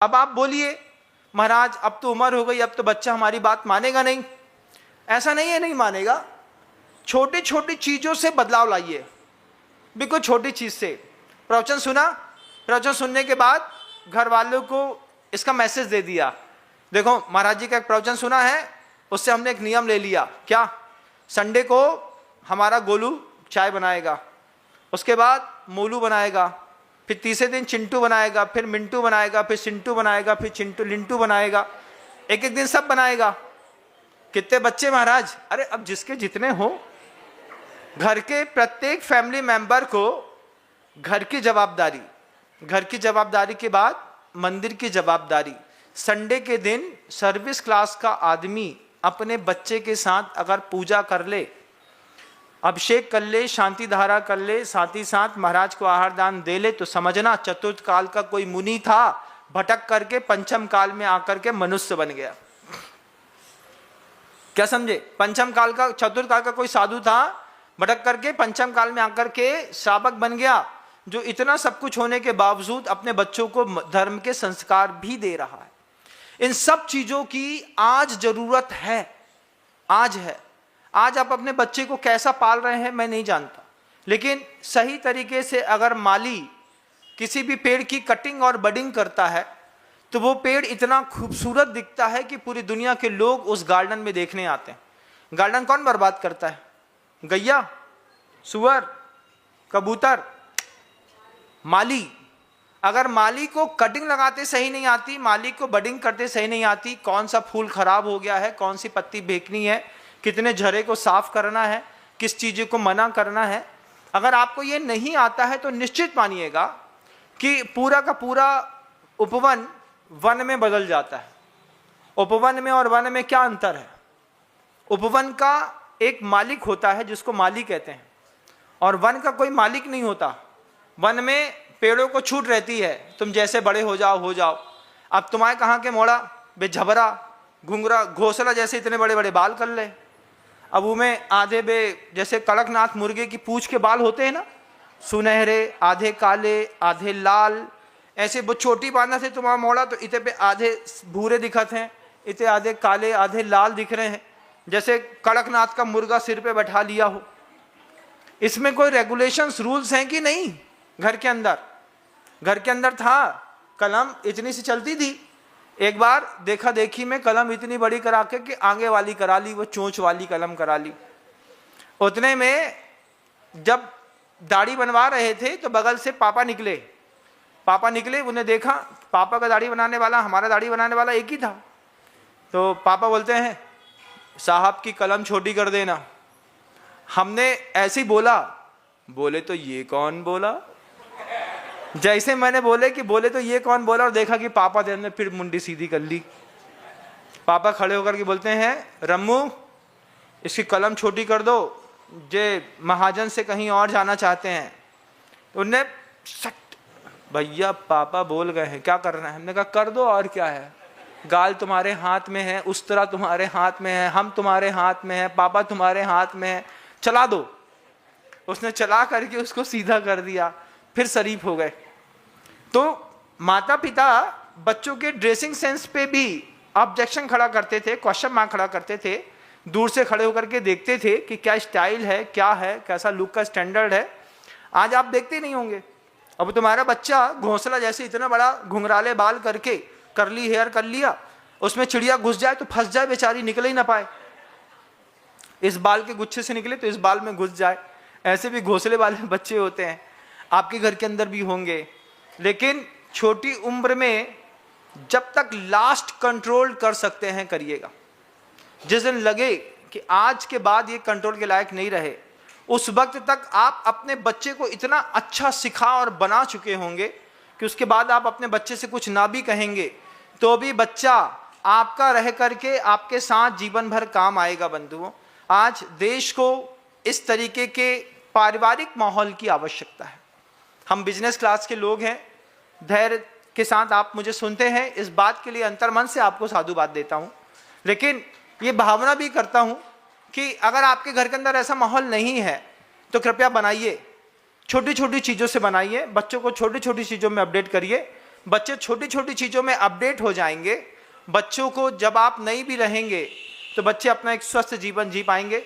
अब आप बोलिए महाराज अब तो उम्र हो गई, अब तो बच्चा हमारी बात मानेगा नहीं। ऐसा नहीं है नहीं मानेगा, छोटी छोटी चीजों से बदलाव लाइए। बिल्कुल छोटी चीज से। प्रवचन सुना, प्रवचन सुनने के बाद घर वालों को इसका मैसेज दे दिया, देखो महाराज जी का एक प्रवचन सुना है, उससे हमने एक नियम ले लिया। क्या? संडे को हमारा गोलू चाय बनाएगा, उसके बाद मोलू बनाएगा, फिर तीसरे दिन चिंटू बनाएगा, फिर मिंटू बनाएगा, फिर सिंटू बनाएगा, फिर चिंटू लिंटू बनाएगा, एक एक दिन सब बनाएगा। कितने बच्चे महाराज? अरे अब जिसके जितने हो, घर के प्रत्येक फैमिली मेंबर को घर की जवाबदारी, घर की जवाबदारी के बाद मंदिर की जवाबदारी। संडे के दिन सर्विस क्लास का आदमी अपने बच्चे के साथ अगर पूजा कर ले, अभिषेक कर ले, शांति धारा कर ले, साथ ही साथ महाराज को आहार दान दे ले, तो समझना चतुर्थ काल का कोई मुनि था, भटक करके पंचम काल में आकर के मनुष्य बन गया। क्या समझे? पंचम काल का, चतुर्थ काल का कोई साधु था, भटक करके पंचम काल में आकर के श्रावक बन गया, जो इतना सब कुछ होने के बावजूद अपने बच्चों को धर्म के संस्कार भी दे रहा है। इन सब चीजों की आज जरूरत है, आज है। आज आप अपने बच्चे को कैसा पाल रहे हैं मैं नहीं जानता, लेकिन सही तरीके से अगर माली किसी भी पेड़ की कटिंग और बडिंग करता है तो वो पेड़ इतना खूबसूरत दिखता है कि पूरी दुनिया के लोग उस गार्डन में देखने आते हैं। गार्डन कौन बर्बाद करता है? गैया, सुअर, कबूतर, माली। अगर माली को कटिंग लगाते सही नहीं आती, माली को बडिंग करते सही नहीं आती, कौन सा फूल खराब हो गया है, कौन सी पत्ती फेंकनी है, कितने झरे को साफ करना है, किस चीज़ को मना करना है, अगर आपको ये नहीं आता है तो निश्चित मानिएगा कि पूरा का पूरा उपवन वन में बदल जाता है। उपवन में और वन में क्या अंतर है? उपवन का एक मालिक होता है जिसको माली कहते हैं, और वन का कोई मालिक नहीं होता। वन में पेड़ों को छूट रहती है, तुम जैसे बड़े हो जाओ हो जाओ। अब तुम्हारे कहाँ के मोड़ा बेझबरा घुंघरा घोंसला जैसे इतने बड़े बड़े बाल कर ले। अब उनमें आधे जैसे कड़कनाथ मुर्गे की पूंछ के बाल होते हैं ना, सुनहरे, आधे काले, आधे लाल, ऐसे वो छोटी बांधा थे तुम्हारा मोड़ा तो इतने पे आधे भूरे दिखत हैं, इतने आधे काले, आधे लाल दिख रहे हैं, जैसे कड़कनाथ का मुर्गा सिर पे बैठा लिया हो। इसमें कोई रेगुलेशंस रूल्स हैं कि नहीं? घर के अंदर था, कलम इतनी सी चलती थी। एक बार देखा देखी में कलम इतनी बड़ी करा के कि आगे वाली करा ली, वो चोंच वाली कलम करा ली। उतने में जब दाढ़ी बनवा रहे थे तो बगल से पापा निकले, उन्हें देखा पापा का दाढ़ी बनाने वाला, हमारा दाढ़ी बनाने वाला एक ही था। तो पापा बोलते हैं साहब की कलम छोटी कर देना। हमने ऐसे ही बोले तो ये कौन बोला? जैसे मैंने बोले तो ये कौन बोला, और देखा कि पापा ने फिर मुंडी सीधी कर ली। पापा खड़े होकर के बोलते हैं रम्मू इसकी कलम छोटी कर दो, जे महाजन से कहीं और जाना चाहते हैं। तो उनने सट, भैया पापा बोल गए हैं, क्या करना है? हमने कहा कर दो, और क्या है, गाल तुम्हारे हाथ में है, उस्तरा तुम्हारे हाथ में है, हम तुम्हारे हाथ में है, पापा तुम्हारे हाथ में है, चला दो। उसने चला करके उसको सीधा कर दिया, फिर शरीफ हो गए। तो माता पिता बच्चों के ड्रेसिंग सेंस पे भी ऑब्जेक्शन खड़ा करते थे, क्वेश्चन मार्क खड़ा करते थे, दूर से खड़े होकर के देखते थे कि क्या स्टाइल है, क्या है, कैसा लुक का स्टैंडर्ड है। आज आप देखते नहीं होंगे। अब तुम्हारा बच्चा घोंसला जैसे इतना बड़ा घुंघराले बाल करके करली हेयर कर लिया, उसमें चिड़िया घुस जाए तो फंस जाए बेचारी, निकल ही ना पाए। इस बाल के गुच्छे से निकले तो इस बाल में घुस जाए। ऐसे भी घोंसले वाले बच्चे होते हैं, आपके घर के अंदर भी होंगे। लेकिन छोटी उम्र में जब तक लास्ट कंट्रोल कर सकते हैं करिएगा। जिस दिन लगे कि आज के बाद ये कंट्रोल के लायक नहीं रहे, उस वक्त तक आप अपने बच्चे को इतना अच्छा सिखा और बना चुके होंगे कि उसके बाद आप अपने बच्चे से कुछ ना भी कहेंगे तो भी बच्चा आपका रह करके आपके साथ जीवन भर काम आएगा। बंधुओं, आज देश को इस तरीके के पारिवारिक माहौल की आवश्यकता है। हम बिजनेस क्लास के लोग हैं, धैर्य के साथ आप मुझे सुनते हैं, इस बात के लिए अंतर्मन से आपको साधुवाद देता हूं। लेकिन ये भावना भी करता हूं कि अगर आपके घर के अंदर ऐसा माहौल नहीं है तो कृपया बनाइए, छोटी छोटी चीज़ों से बनाइए, बच्चों को छोटी छोटी चीज़ों में अपडेट करिए। बच्चे छोटी छोटी चीज़ों में अपडेट हो जाएंगे। बच्चों को जब आप नहीं भी रहेंगे तो बच्चे अपना एक स्वस्थ जीवन जी पाएंगे।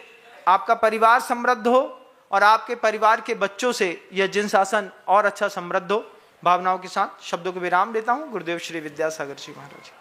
आपका परिवार समृद्ध हो और आपके परिवार के बच्चों से यह जिन शासन और अच्छा समृद्ध हो। भावनाओं के साथ शब्दों को विराम देता हूँ। गुरुदेव श्री विद्यासागर जी महाराज।